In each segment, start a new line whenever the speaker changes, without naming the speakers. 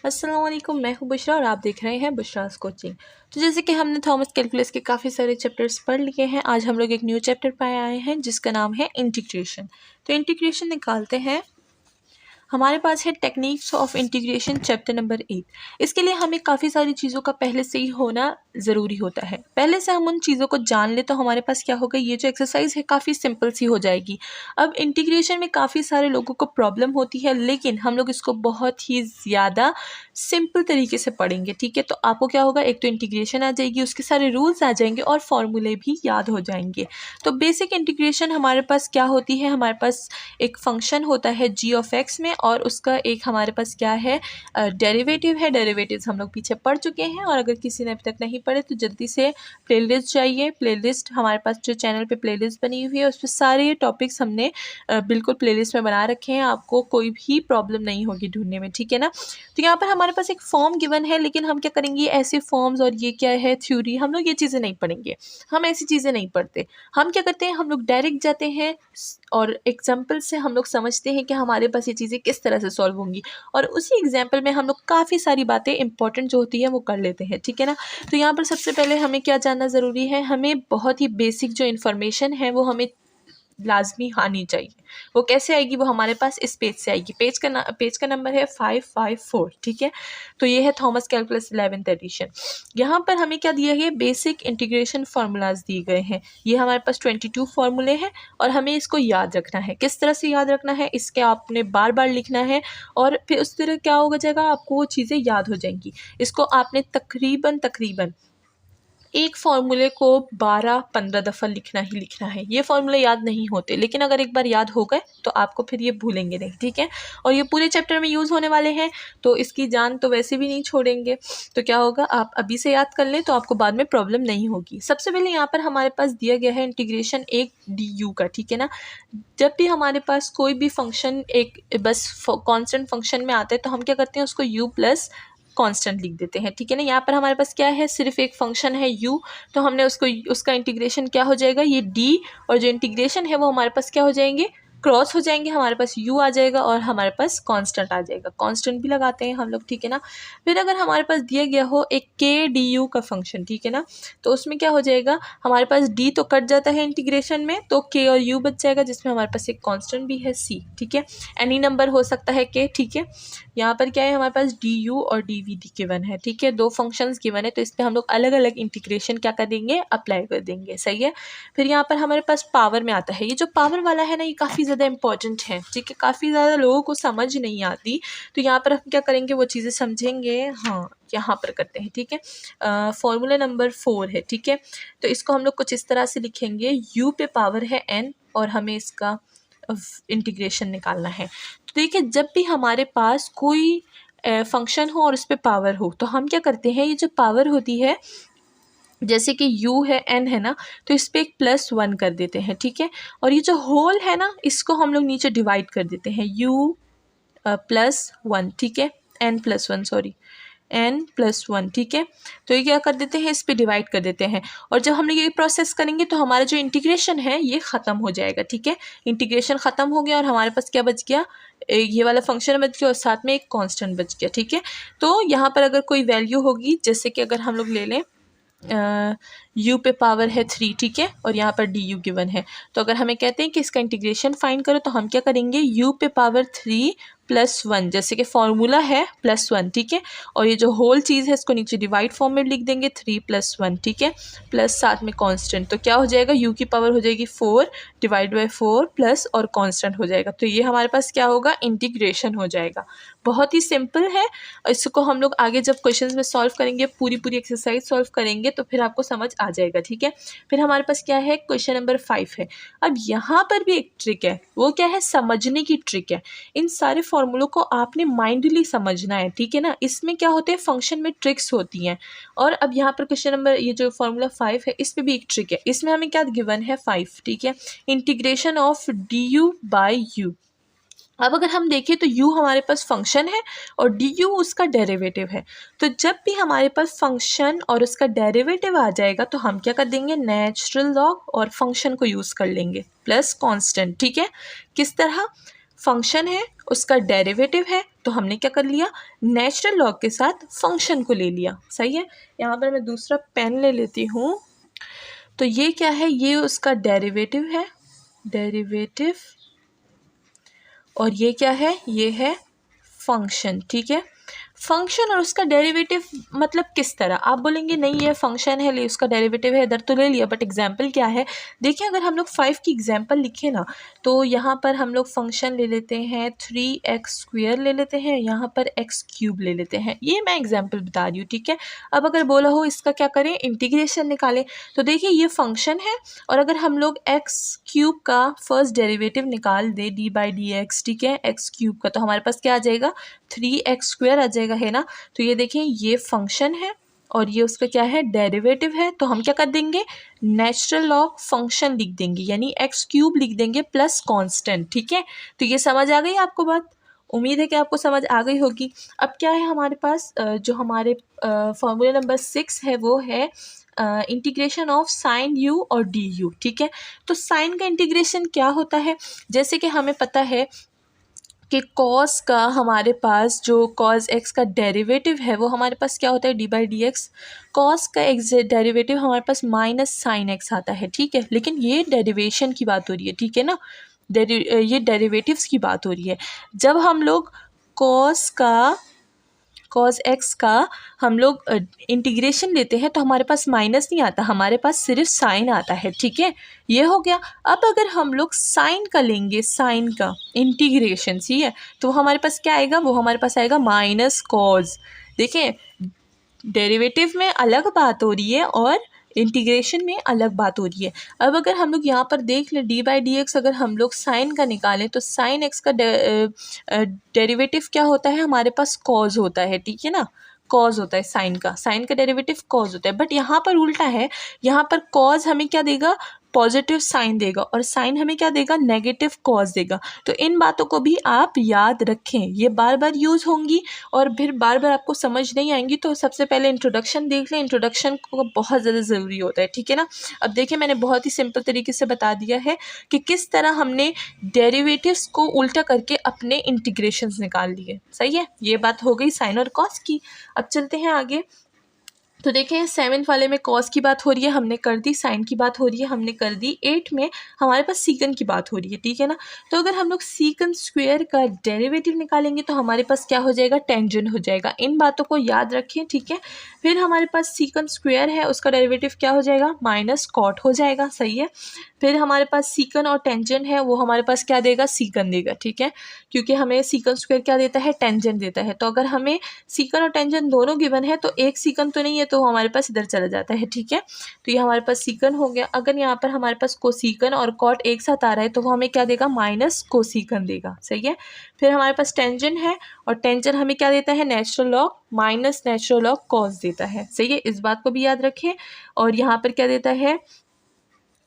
अस्सलाम वालेकुम, मैं हूँ बुशरा और आप देख रहे हैं बुशरास कोचिंग। तो जैसे कि हमने थॉमस कैलकुलस के काफ़ी सारे चैप्टर्स पढ़ लिए हैं, आज हम लोग एक न्यू चैप्टर पर आए हैं जिसका नाम है इंटीग्रेशन। तो इंटीग्रेशन निकालते हैं। हमारे पास है techniques of integration chapter number 8। इसके लिए हमें काफ़ी सारी चीज़ों का पहले से ही होना ज़रूरी होता है। पहले से हम उन चीज़ों को जान ले तो हमारे पास क्या होगा, ये जो एक्सरसाइज है काफ़ी सिंपल सी हो जाएगी। अब इंटीग्रेशन में काफ़ी सारे लोगों को प्रॉब्लम होती है, लेकिन हम लोग इसको बहुत ही ज़्यादा सिंपल तरीके से पढ़ेंगे। ठीक है, तो आपको क्या होगा, एक तो इंटीग्रेशन आ जाएगी, उसके सारे रूल्स आ जाएंगे और फॉर्मूले भी याद हो जाएंगे। तो बेसिक इंटीग्रेशन हमारे पास क्या होती है, हमारे पास एक फंक्शन होता है जी ऑफ एक्स में और उसका एक हमारे पास क्या है, डेरिवेटिव है। डेरिवेटिव्स हम लोग पीछे पढ़ चुके हैं और अगर किसी ने अभी तक नहीं पढ़े तो जल्दी से प्लेलिस्ट चाहिए। प्लेलिस्ट हमारे पास जो चैनल पे प्लेलिस्ट बनी हुई है उस पर सारे टॉपिक्स हमने बिल्कुल प्लेलिस्ट में बना रखे हैं, आपको कोई भी प्रॉब्लम नहीं होगी ढूंढने में। ठीक है ना। तो यहाँ पर हमारे पास एक फॉर्म गिवन है, लेकिन हम क्या करेंगे, ऐसे फॉर्म्स और ये क्या है थ्योरी, हम लोग ये चीज़ें नहीं पढ़ेंगे। हम ऐसी चीज़ें नहीं पढ़ते। हम क्या करते हैं, हम लोग डायरेक्ट जाते हैं और एग्जाम्पल से हम लोग समझते हैं कि हमारे पास ये चीज़ें किस तरह से सॉल्व होंगी, और उसी एग्जाम्पल में हम लोग काफ़ी सारी बातें इंपॉर्टेंट जो होती है वो कर लेते हैं। ठीक है ना। तो यहाँ पर सबसे पहले हमें क्या जानना ज़रूरी है, हमें बहुत ही बेसिक जो इन्फॉर्मेशन है वो हमें लाजमी आनी चाहिए। वो कैसे आएगी, वो हमारे पास इस पेज से आएगी। पेज का नंबर है 554। ठीक है। तो ये है थॉमस कैलकुलस 11th एडिशन। यहाँ पर हमें क्या दिया गया, बेसिक इंटीग्रेशन फार्मूलाज दिए गए हैं। ये हमारे पास 22 फार्मूले हैं और हमें इसको याद रखना है। किस तरह से याद रखना है, इसके आपने बार बार लिखना है और फिर उस तरह क्या होगा जाएगा, आपको वो चीज़ें याद हो जाएंगी। इसको आपने तकरीबन एक फार्मूले को 12-15 दफ़ा लिखना ही लिखना है। ये फार्मूले याद नहीं होते, लेकिन अगर एक बार याद हो गए तो आपको फिर ये भूलेंगे नहीं। ठीक है। और ये पूरे चैप्टर में यूज़ होने वाले हैं, तो इसकी जान तो वैसे भी नहीं छोड़ेंगे। तो क्या होगा, आप अभी से याद कर लें तो आपको बाद में प्रॉब्लम नहीं होगी। सबसे पहले यहाँ पर हमारे पास दिया गया है इंटीग्रेशन एक डी का। ठीक है ना। जब भी हमारे पास कोई भी फंक्शन एक बस कॉन्स्टेंट फंक्शन में आता है तो हम क्या करते हैं, उसको u प्लस कांस्टेंट लिख देते हैं। ठीक है ना। यहाँ पर हमारे पास क्या है, सिर्फ एक फंक्शन है u, तो हमने उसका इंटीग्रेशन क्या हो जाएगा, ये d, और जो इंटीग्रेशन है वो हमारे पास क्या हो जाएंगे, क्रॉस हो जाएंगे, हमारे पास u आ जाएगा और हमारे पास कांस्टेंट आ जाएगा। कांस्टेंट भी लगाते हैं हम लोग। ठीक है ना। फिर अगर हमारे पास दिया गया हो एक k du का फंक्शन, ठीक है ना, तो उसमें क्या हो जाएगा, हमारे पास d तो कट जाता है इंटीग्रेशन में, तो k और u बच जाएगा, जिसमें हमारे पास एक कांस्टेंट भी है c। ठीक है। एनी नंबर हो सकता है k। ठीक है। यहाँ पर क्या है, हमारे पास du और dv गिवन है। ठीक है। दो फंक्शंस गिवन है, तो इस पर हम लोग अलग अलग इंटीग्रेशन क्या कर देंगे, अप्लाई कर देंगे। सही है। फिर यहाँ पर हमारे पास पावर में आता है। ये जो पावर वाला है ना, ये काफ़ी ज़्यादा इंपॉर्टेंट है। ठीक है। काफ़ी ज़्यादा लोगों को समझ नहीं आती, तो यहाँ पर हम क्या करेंगे, वो चीज़ें समझेंगे। हाँ, यहाँ पर करते हैं। ठीक है। फॉर्मूला नंबर 4 है। ठीक है। तो इसको हम लोग कुछ इस तरह से लिखेंगे, u पे पावर है n और हमें इसका इंटीग्रेशन निकालना है। तो देखिए, जब भी हमारे पास कोई फंक्शन हो और उस पर पावर हो तो हम क्या करते हैं, ये जो पावर होती है, जैसे कि u है n है ना, तो इस पर एक +1 कर देते हैं। ठीक है। और ये जो होल है ना, इसको हम लोग नीचे डिवाइड कर देते हैं, u +1। ठीक है। n+1 sorry, n+1। ठीक है। तो ये क्या कर देते हैं, इस पे डिवाइड कर देते हैं, और जब हम लोग ये प्रोसेस करेंगे तो हमारा जो इंटीग्रेशन है ये ख़त्म हो जाएगा। ठीक है। इंटीग्रेशन ख़त्म हो गया और हमारे पास क्या बच गया, ये वाला फंक्शन बच गया और साथ में एक कांस्टेंट बच गया। ठीक है। तो यहाँ पर अगर कोई वैल्यू होगी, जैसे कि अगर हम लोग ले लें u पे पावर है 3। ठीक है। और यहाँ पर du गिवन है, तो अगर हमें कहते हैं कि इसका इंटीग्रेशन फाइंड करो तो हम क्या करेंगे, u पे पावर 3+1, जैसे कि फॉर्मूला है +1। ठीक है। और ये जो होल चीज़ है इसको नीचे डिवाइड फॉर्म में लिख देंगे, 3+1। ठीक है। प्लस साथ में कांस्टेंट, तो क्या हो जाएगा, u की पावर हो जाएगी 4 डिवाइड बाई 4 प्लस और कांस्टेंट हो जाएगा। तो ये हमारे पास क्या होगा, इंटीग्रेशन हो जाएगा। बहुत ही सिंपल है। इसको हम लोग आगे जब क्वेश्चंस में सॉल्व करेंगे, पूरी एक्सरसाइज सॉल्व करेंगे तो फिर आपको समझ आ जाएगा। ठीक है। फिर हमारे पास क्या है, क्वेश्चन नंबर 5 है। अब यहाँ पर भी एक ट्रिक है, वो क्या है, समझने की ट्रिक है। इन सारे फॉर्मूलों को आपने माइंडली समझना है। ठीक है ना। इसमें क्या होते हैं, फंक्शन में ट्रिक्स होती हैं। और अब यहाँ पर क्वेश्चन नंबर, ये जो फॉर्मूला 5 है, इस पर भी एक ट्रिक है। इसमें हमें क्या गिवन है, 5। ठीक है। Integration of du by u। अब अगर हम देखें तो u हमारे पास फंक्शन है और du उसका डेरिवेटिव है। तो जब भी हमारे पास फंक्शन और उसका डेरिवेटिव आ जाएगा तो हम क्या कर देंगे, नेचुरल लॉग और फंक्शन को यूज़ कर लेंगे प्लस कांस्टेंट। ठीक है। किस तरह, फंक्शन है उसका डेरिवेटिव है, तो हमने क्या कर लिया, नेचुरल लॉग के साथ फंक्शन को ले लिया। सही है। यहाँ पर मैं दूसरा पेन ले लेती हूँ। तो ये क्या है, ये उसका डेरिवेटिव है, डेरिवेटिव, और ये क्या है, ये है फंक्शन। ठीक है। फंक्शन और उसका डेरिवेटिव मतलब किस तरह, आप बोलेंगे नहीं ये फंक्शन है ले उसका डेरिवेटिव है, इधर तो ले लिया, बट एग्जाम्पल क्या है। देखिए अगर हम लोग 5 की एग्जाम्पल लिखे ना, तो यहाँ पर हम लोग फंक्शन ले लेते हैं 3x² ले लेते हैं, यहाँ पर x³ ले लेते हैं। ये मैं एग्जाम्पल बता रही हूँ। ठीक है। अब अगर बोला हो इसका क्या करें, इंटीग्रेशन निकालें, तो देखिए ये फंक्शन है, और अगर हम लोग x³ का फर्स्ट डेरिवेटिव निकाल दे d/dx, ठीक है, x³ का, तो हमारे पास क्या आ जाएगा, 3x² आ जाएगा, है ना। तो ये देखें ये फंक्शन है और ये उसका क्या है, डेरिवेटिव है। तो हम क्या कर देंगे, नेचुरल लॉग फंक्शन लिख देंगे, यानी x³ लिख देंगे प्लस कांस्टेंट। ठीक है। तो ये समझ आ गई आपको बात, उम्मीद है कि आपको समझ आ गई होगी। अब क्या है हमारे पास, जो हमारे फॉर्मूला नंबर 6 है वो है इंटीग्रेशन ऑफ साइन u और du। ठीक है। तो साइन का इंटीग्रेशन क्या होता है, जैसे कि हमें पता है कि कॉस का हमारे पास जो कॉस x का डेरिवेटिव है वो हमारे पास क्या होता है, d/dx। कॉस का x डेरिवेटिव हमारे पास माइनस साइन x आता है। ठीक है। लेकिन ये डेरिवेशन की बात हो रही है, ठीक है ना, ये डेरिवेटिव्स की बात हो रही है। जब हम लोग कॉस x का हम लोग इंटीग्रेशन लेते हैं तो हमारे पास माइनस नहीं आता, हमारे पास सिर्फ साइन आता है। ठीक है। ये हो गया। अब अगर हम लोग साइन का लेंगे, साइन का इंटीग्रेशन, सी है, तो हमारे पास क्या आएगा, वो हमारे पास आएगा माइनस कॉज। देखिए डेरिवेटिव में अलग बात हो रही है और इंटीग्रेशन में अलग बात हो रही है। अब अगर हम लोग यहाँ पर देख लें d/dx, अगर हम लोग साइन का निकालें तो साइन x का डेरिवेटिव क्या होता है, हमारे पास कॉज होता है। ठीक है ना, कॉज होता है साइन का डेरिवेटिव कॉज होता है। बट यहाँ पर उल्टा है, यहाँ पर कॉज हमें क्या देगा, पॉजिटिव साइन देगा, और साइन हमें क्या देगा, नेगेटिव कॉज देगा। तो इन बातों को भी आप याद रखें, ये बार बार यूज़ होंगी और फिर बार बार आपको समझ नहीं आएंगी। तो सबसे पहले इंट्रोडक्शन देख लें, इंट्रोडक्शन को बहुत ज़्यादा ज़रूरी होता है। ठीक है ना। अब देखिए मैंने बहुत ही सिंपल तरीके से बता दिया है कि किस तरह हमने डेरिवेटिव्स को उल्टा करके अपने इंटीग्रेशंस निकाल लिए। सही है, ये बात हो गई साइन और कॉस की। अब चलते हैं आगे। तो देखें 7 वाले में कॉस की बात हो रही है, हमने कर दी, साइन की बात हो रही है, हमने कर दी। 8 में हमारे पास सीकन की बात हो रही है। ठीक है ना। तो अगर हम लोग सीकन स्क्वायर का डेरिवेटिव निकालेंगे तो हमारे पास क्या हो जाएगा, टेंजेंट हो जाएगा। इन बातों को याद रखें। ठीक है। फिर हमारे पास सीकन स्क्वायर है, उसका डेरिवेटिव क्या हो जाएगा, माइनस कॉट हो जाएगा। सही है। फिर हमारे पास सीकन और टेंजेंट है, वो हमारे पास क्या देगा, सीकन देगा। ठीक है। क्योंकि हमें सीकन स्क्वायर क्या देता है, टेंजेंट देता है। तो अगर हमें सीकन और टेंजेंट दोनों गिवन है तो एक सीकन तो नहीं है, तो हमारे पास इधर चला जाता है। ठीक है। तो ये हमारे पास सीकन हो गया। अगर यहाँ पर हमारे पास कोसीकन और कॉट एक साथ आ रहा है तो वो हमें क्या देगा, माइनस कोसीकन देगा। सही है। फिर हमारे पास टेंजेंट है, और टेंजेंट हमें क्या देता है, natural log minus natural log cos देता है। सही है, इस बात को भी याद रखें। और यहाँ पर क्या देता है,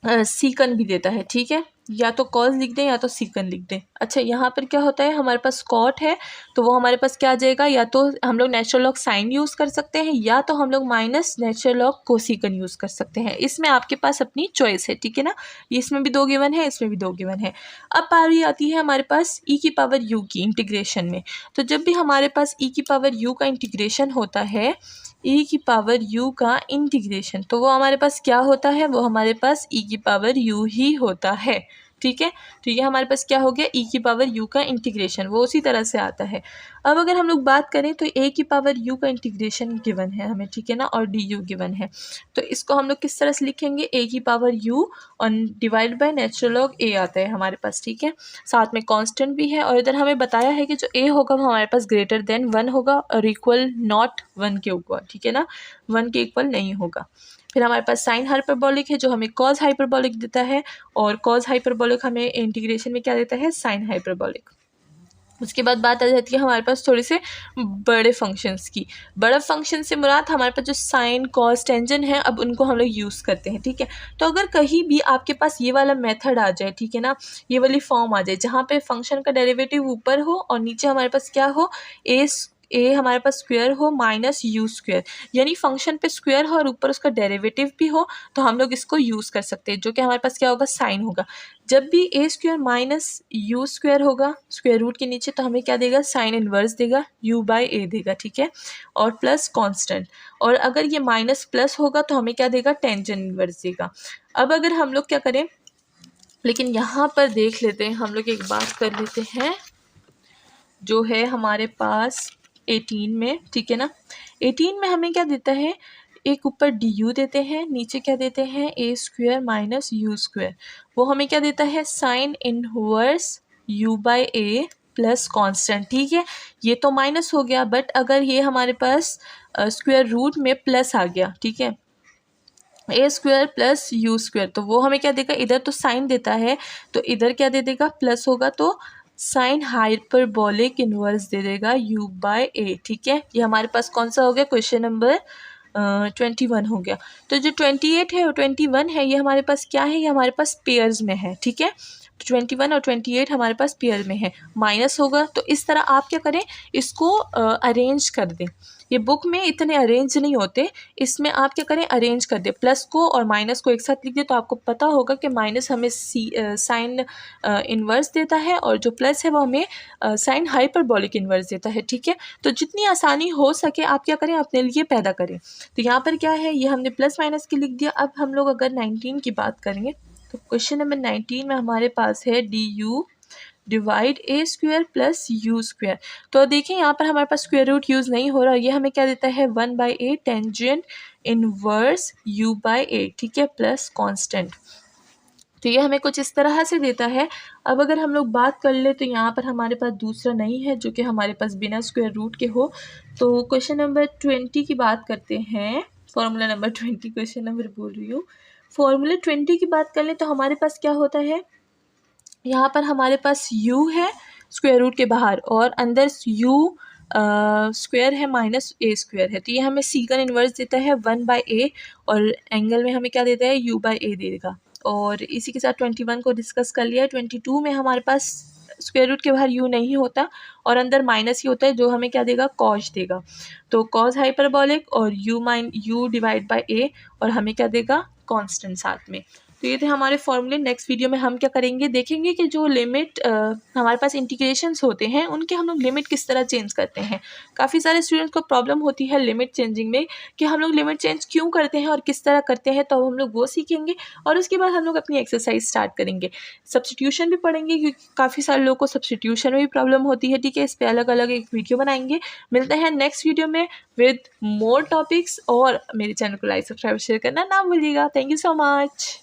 सीकन भी देता है। ठीक है। या तो कॉस लिख दें या तो सीकन लिख दें। अच्छा, यहाँ पर क्या होता है, हमारे पास कॉट है तो वो हमारे पास क्या आ जाएगा, या तो हम लोग नेचुरल लॉग साइन यूज़ कर सकते हैं या तो हम लोग माइनस नेचुरल लॉग कोसीकन यूज़ कर सकते हैं। इसमें आपके पास अपनी चॉइस है। ठीक है ना। इसमें भी 2 गिवन है, इसमें भी 2 गिवन है। अब बारी आती है हमारे पास e⁻u की इंटीग्रेशन में। तो जब भी हमारे पास e⁻u का इंटीग्रेशन होता है, e⁻u का इंटीग्रेशन, तो वो हमारे पास क्या होता है, वो हमारे पास e⁻u ही होता है। ठीक है। तो ये हमारे पास क्या हो गया, e⁻u का इंटीग्रेशन, वो उसी तरह से आता है। अब अगर हम लोग बात करें तो a⁻u का इंटीग्रेशन गिवन है हमें। ठीक है ना। और du गिवन है, तो इसको हम लोग किस तरह से लिखेंगे, a⁻u और divide by natural log a आता है हमारे पास। ठीक है। साथ में कांस्टेंट भी है, और इधर हमें बताया है कि जो a होगा वो हमारे पास ग्रेटर देन 1 होगा और इक्वल नॉट 1 के ऊपर। ठीक है ना, 1 के इक्वल नहीं होगा। फिर हमारे पास साइन हाइपरबोलिक है जो हमें कॉस हाइपरबोलिक देता है, और कॉस हाइपरबोलिक हमें इंटीग्रेशन में क्या देता है, साइन हाइपरबोलिक। उसके बाद बात आ जाती है हमारे पास थोड़े से बड़े फंक्शंस की। बड़ा फंक्शन से मुराद हमारे पास जो साइन कॉस टेंजेंट है, अब उनको हम लोग यूज़ करते हैं। ठीक है। तो अगर कहीं भी आपके पास ये वाला मेथड आ जाए, ठीक है ना, ये वाली फॉर्म आ जाए जहाँ पे फंक्शन का डेरिवेटिव ऊपर हो और नीचे हमारे पास क्या हो, ए हमारे पास स्क्वायर हो माइनस यू स्क्वायर, यानी फंक्शन पे स्क्वायर हो और ऊपर उसका डेरिवेटिव भी हो, तो हम लोग इसको यूज़ कर सकते हैं, जो कि हमारे पास क्या होगा, साइन होगा। जब भी ए स्क्वायर माइनस यू स्क्वायर होगा स्क्वायर रूट के नीचे, तो हमें क्या देगा, साइन इनवर्स देगा, यू बाई ए देगा, ठीक है, और प्लस कांस्टेंट। और अगर ये माइनस प्लस होगा तो हमें क्या देगा, टेंजेंट इनवर्स देगा। अब अगर हम लोग क्या करें, लेकिन यहाँ पर देख लेते हैं, हम लोग एक बात कर लेते हैं, जो है हमारे पास 18 में, ठीक है ना, 18 में हमें क्या देता है, एक ऊपर डी यू देते हैं, नीचे क्या देते हैं, ए स्क्वायर माइनस यू स्क्वायर, वो हमें क्या देता है, sine inverse u by A plus constant, ठीक है। ये तो माइनस हो गया, बट अगर ये हमारे पास स्क्वायर रूट में प्लस आ गया, ठीक है, ए स्क्वायर प्लस यू स्क्वायर, तो वो हमें क्या देगा, इधर तो साइन देता है तो इधर क्या दे देगा, प्लस होगा तो साइन हाइपरबोलिक इनवर्स दे देगा यू बाय ए, ठीक है। ये हमारे पास कौन सा हो गया, क्वेश्चन नंबर 21 हो गया। तो जो 28 है और 21 है, ये हमारे पास क्या है, ये हमारे पास पेयर्स में है, ठीक है। 21 और 28 हमारे पास पेयर में है, माइनस होगा, तो इस तरह आप क्या करें, इसको अरेंज कर दें। ये बुक में इतने अरेंज नहीं होते, इसमें आप क्या करें, अरेंज कर दें, प्लस को और माइनस को एक साथ लिख दें, तो आपको पता होगा कि माइनस हमें साइन इन्वर्स देता है और जो प्लस है वो हमें साइन हाइपरबोलिक इन्वर्स देता है, ठीक है। तो जितनी आसानी हो सके आप क्या करें, अपने लिए पैदा करें। तो यहाँ पर क्या है, ये हमने प्लस माइनस की लिख दिया। अब हम लोग अगर 19 की बात करेंगे, तो क्वेश्चन नंबर 19 में हमारे पास है D you divide A square plus you square. तो देखिए यहाँ पर हमारे पास स्क्वायर रूट यूज़ नहीं हो रहा, ये हमें क्या देता है, 1/a tangent inverse u by a, ठीक है, प्लस कांस्टेंट। तो ये हमें कुछ इस तरह से देता है। अब अगर हम लोग बात कर ले, तो यहाँ पर हमारे पास दूसरा नहीं है जो कि हमारे पास बिना स्क्वायर रूट के हो। तो क्वेश्चन नंबर 20 की बात करते हैं, फॉर्मूला नंबर 20, क्वेश्चन नंबर बोल रही हूँ, फॉर्मूला 20 की बात कर ले, तो हमारे पास क्या होता है, यहाँ पर हमारे पास u है स्क्वायर रूट के बाहर और अंदर u स्क्वायर है माइनस ए स्क्वायर है, तो ये हमें सीकन इन्वर्स देता है 1/a और एंगल में हमें क्या देता है, u बाई ए देगा। और इसी के साथ 21 को डिस्कस कर लिया। 22 में हमारे पास स्क्वायर रूट के बाहर u नहीं होता और अंदर माइनस ही होता है, जो हमें क्या देगा, कॉस देगा। तो कॉस हाइपरबोलिक और u डिवाइड बाई ए और हमें क्या देगा, कांस्टेंट साथ में। तो ये थे हमारे फॉर्मूले। नेक्स्ट वीडियो में हम क्या करेंगे, देखेंगे कि जो लिमिट हमारे पास इंटीग्रेशंस होते हैं उनके हम लोग लिमिट किस तरह चेंज करते हैं। काफ़ी सारे स्टूडेंट्स को प्रॉब्लम होती है लिमिट चेंजिंग में कि हम लोग लिमिट चेंज क्यों करते हैं और किस तरह करते हैं, तो हम लोग वो सीखेंगे और उसके बाद हम लोग अपनी एक्सरसाइज स्टार्ट करेंगे। सब्स्टिट्यूशन भी पढ़ेंगे क्योंकि काफ़ी सारे लोगों को सब्स्टिट्यूशन में भी प्रॉब्लम होती है, ठीक है। इस पर अलग अलग एक वीडियो बनाएंगे। मिलते हैं नेक्स्ट वीडियो में विद मोर टॉपिक्स, और मेरे चैनल को लाइक सब्सक्राइब शेयर करना ना भूलिएगा। Thank you so much.